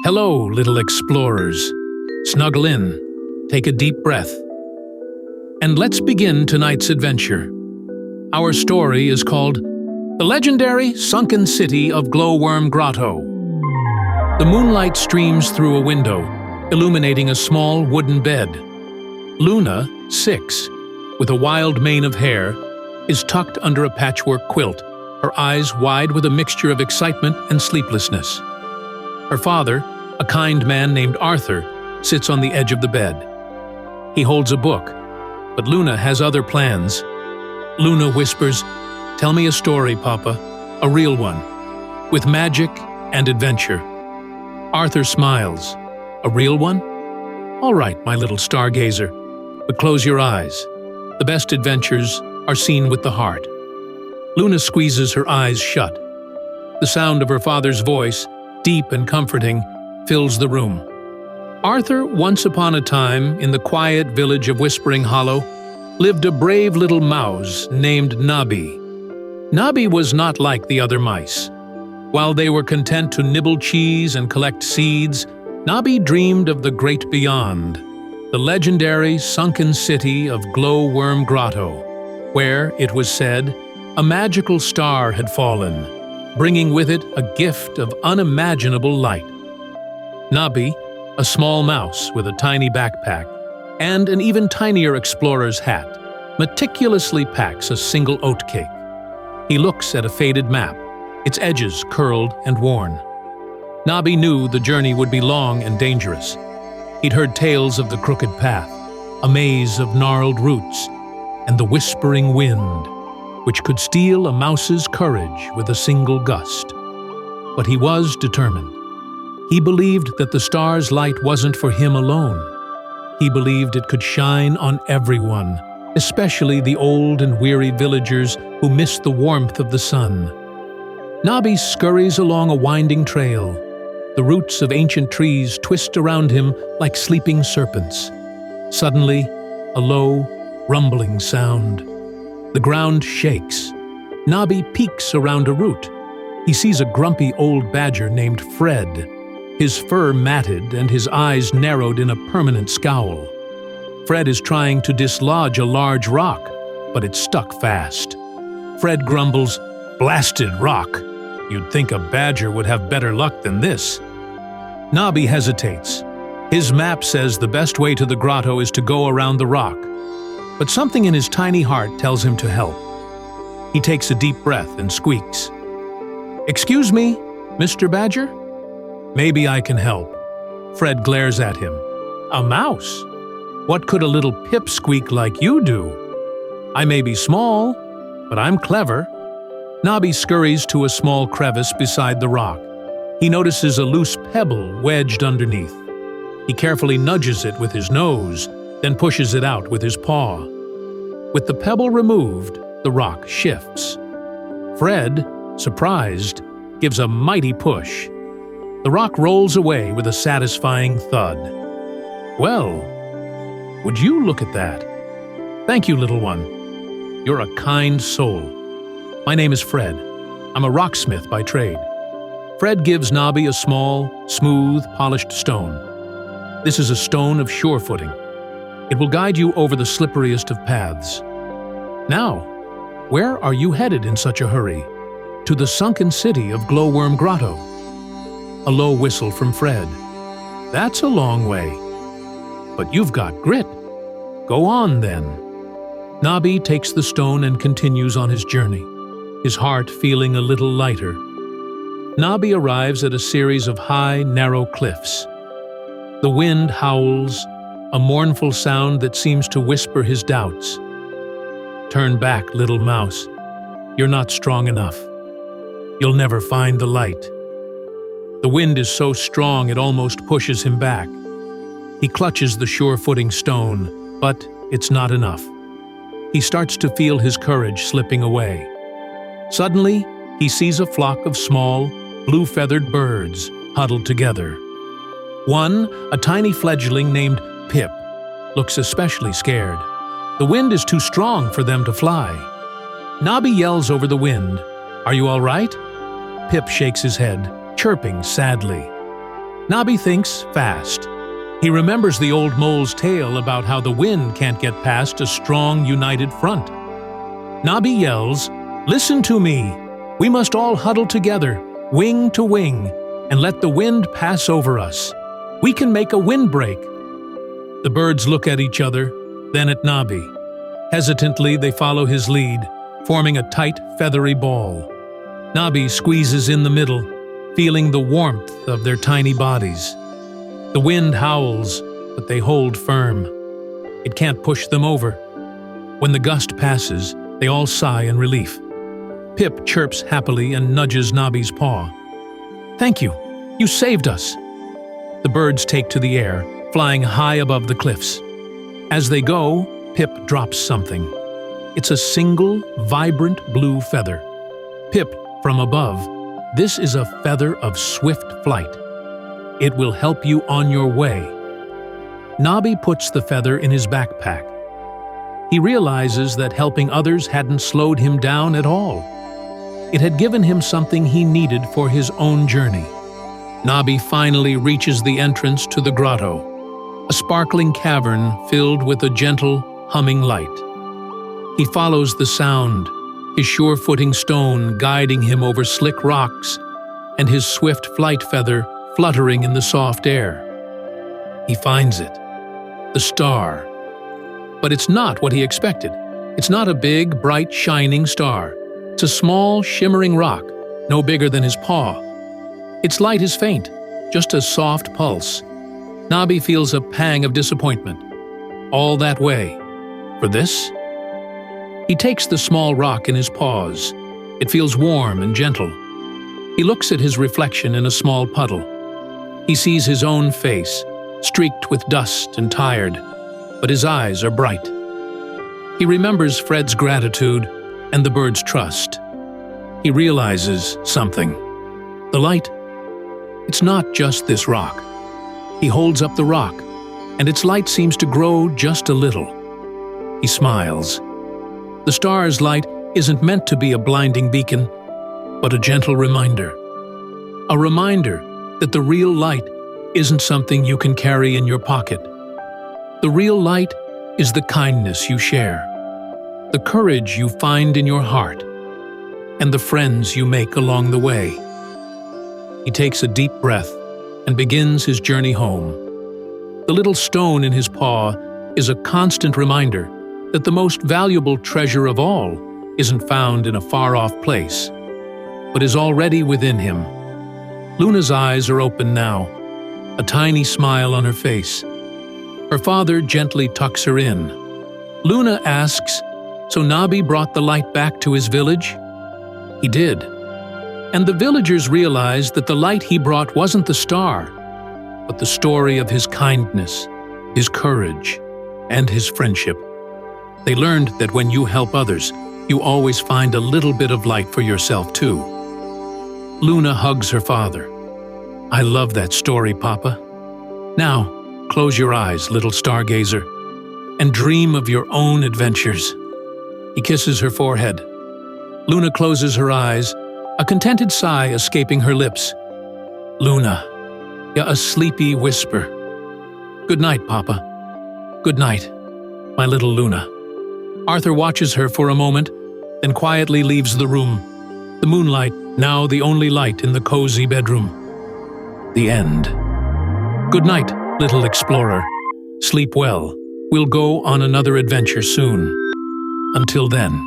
Hello, little explorers. Snuggle in, take a deep breath, and let's begin tonight's adventure. Our story is called The Legendary Sunken City of Glowworm Grotto. The moonlight streams through a window, illuminating a small wooden bed. Luna, 6, with a wild mane of hair, is tucked under a patchwork quilt, her eyes wide with a mixture of excitement and sleeplessness. Her father, a kind man named Arthur, sits on the edge of the bed. He holds a book, but Luna has other plans. Luna whispers, "Tell me a story, Papa, a real one, with magic and adventure." Arthur smiles. "A real one? All right, my little stargazer, but close your eyes. The best adventures are seen with the heart." Luna squeezes her eyes shut. The sound of her father's voice, deep and comforting, fills the room. Arthur, once upon a time, in the quiet village of Whispering Hollow, lived a brave little mouse named Nabi. Nabi was not like the other mice. While they were content to nibble cheese and collect seeds, Nabi dreamed of the great beyond, the legendary sunken city of Glowworm Grotto, where, it was said, a magical star had fallen, bringing with it a gift of unimaginable light. Nabi, a small mouse with a tiny backpack and an even tinier explorer's hat, meticulously packs a single oatcake. He looks at a faded map, its edges curled and worn. Nabi knew the journey would be long and dangerous. He'd heard tales of the crooked path, a maze of gnarled roots, and the whispering wind, which could steal a mouse's courage with a single gust. But he was determined. He believed that the star's light wasn't for him alone. He believed it could shine on everyone, especially the old and weary villagers who missed the warmth of the sun. Nabi scurries along a winding trail. The roots of ancient trees twist around him like sleeping serpents. Suddenly, a low, rumbling sound. The ground shakes. Nabi peeks around a root. He sees a grumpy old badger named Fred, his fur matted and his eyes narrowed in a permanent scowl. Fred is trying to dislodge a large rock, but it's stuck fast. Fred grumbles, "Blasted rock! You'd think a badger would have better luck than this." Nabi hesitates. His map says the best way to the grotto is to go around the rock, but something in his tiny heart tells him to help. He takes a deep breath and squeaks, "Excuse me, Mr. Badger? Maybe I can help." Fred glares at him. "A mouse? What could a little pipsqueak like you do? I may be small, but I'm clever." Nabi scurries to a small crevice beside the rock. He notices a loose pebble wedged underneath. He carefully nudges it with his nose, then pushes it out with his paw. With the pebble removed, the rock shifts. Fred, surprised, gives a mighty push. The rock rolls away with a satisfying thud. "Well, would you look at that? Thank you, little one. You're a kind soul. My name is Fred. I'm a rocksmith by trade." Fred gives Nabi a small, smooth, polished stone. "This is a stone of sure footing. It will guide you over the slipperiest of paths. Now, where are you headed in such a hurry?" "To the sunken city of Glowworm Grotto." A low whistle from Fred. "That's a long way. But you've got grit. Go on, then." Nabi takes the stone and continues on his journey, his heart feeling a little lighter. Nabi arrives at a series of high, narrow cliffs. The wind howls, a mournful sound that seems to whisper his doubts. "Turn back, little mouse. You're not strong enough. You'll never find the light." The wind is so strong it almost pushes him back. He clutches the sure-footing stone, but it's not enough. He starts to feel his courage slipping away. Suddenly, he sees a flock of small, blue-feathered birds huddled together. One, a tiny fledgling named Pip, looks especially scared. The wind is too strong for them to fly. Nabi yells over the wind, "Are you all right?" Pip shakes his head, chirping sadly. Nabi thinks fast. He remembers the old mole's tale about how the wind can't get past a strong, united front. Nabi yells, "Listen to me! We must all huddle together, wing to wing, and let the wind pass over us. We can make a windbreak." The birds look at each other, then at Nabi. Hesitantly, they follow his lead, forming a tight, feathery ball. Nabi squeezes in the middle, feeling the warmth of their tiny bodies. The wind howls, but they hold firm. It can't push them over. When the gust passes, they all sigh in relief. Pip chirps happily and nudges Nabi's paw. "Thank you. You saved us." The birds take to the air, flying high above the cliffs. As they go, Pip drops something. It's a single, vibrant blue feather. Pip, from above, this is a feather of swift flight. It will help you on your way. Nabi puts the feather in his backpack. He realizes that helping others hadn't slowed him down at all. It had given him something he needed for his own journey. Nabi finally reaches the entrance to the grotto, a sparkling cavern filled with a gentle, humming light. He follows the sound, his sure-footing stone guiding him over slick rocks, and his swift flight feather fluttering in the soft air. He finds it, the star. But it's not what he expected. It's not a big, bright, shining star. It's a small, shimmering rock, no bigger than his paw. Its light is faint, just a soft pulse. Nabi feels a pang of disappointment. All that way. For this? He takes the small rock in his paws. It feels warm and gentle. He looks at his reflection in a small puddle. He sees his own face, streaked with dust and tired, but his eyes are bright. He remembers Fred's gratitude and the bird's trust. He realizes something. The light, it's not just this rock. He holds up the rock, and its light seems to grow just a little. He smiles. The star's light isn't meant to be a blinding beacon, but a gentle reminder. A reminder that the real light isn't something you can carry in your pocket. The real light is the kindness you share, the courage you find in your heart, and the friends you make along the way. He takes a deep breath and begins his journey home. The little stone in his paw is a constant reminder that the most valuable treasure of all isn't found in a far-off place, but is already within him. Luna's eyes are open now, a tiny smile on her face. Her father gently tucks her in. Luna asks, "So Nabi brought the light back to his village?" He did. And the villagers realized that the light he brought wasn't the star, but the story of his kindness, his courage, and his friendship. They learned that when you help others, you always find a little bit of light for yourself too. Luna hugs her father. "I love that story, Papa. Now, close your eyes, little stargazer, and dream of your own adventures." He kisses her forehead. Luna closes her eyes, a contented sigh escaping her lips. "Luna," a sleepy whisper. "Good night, Papa. Good night, my little Luna." Arthur watches her for a moment, then quietly leaves the room. The moonlight, now the only light in the cozy bedroom. The end. Good night, little explorer. Sleep well. We'll go on another adventure soon. Until then.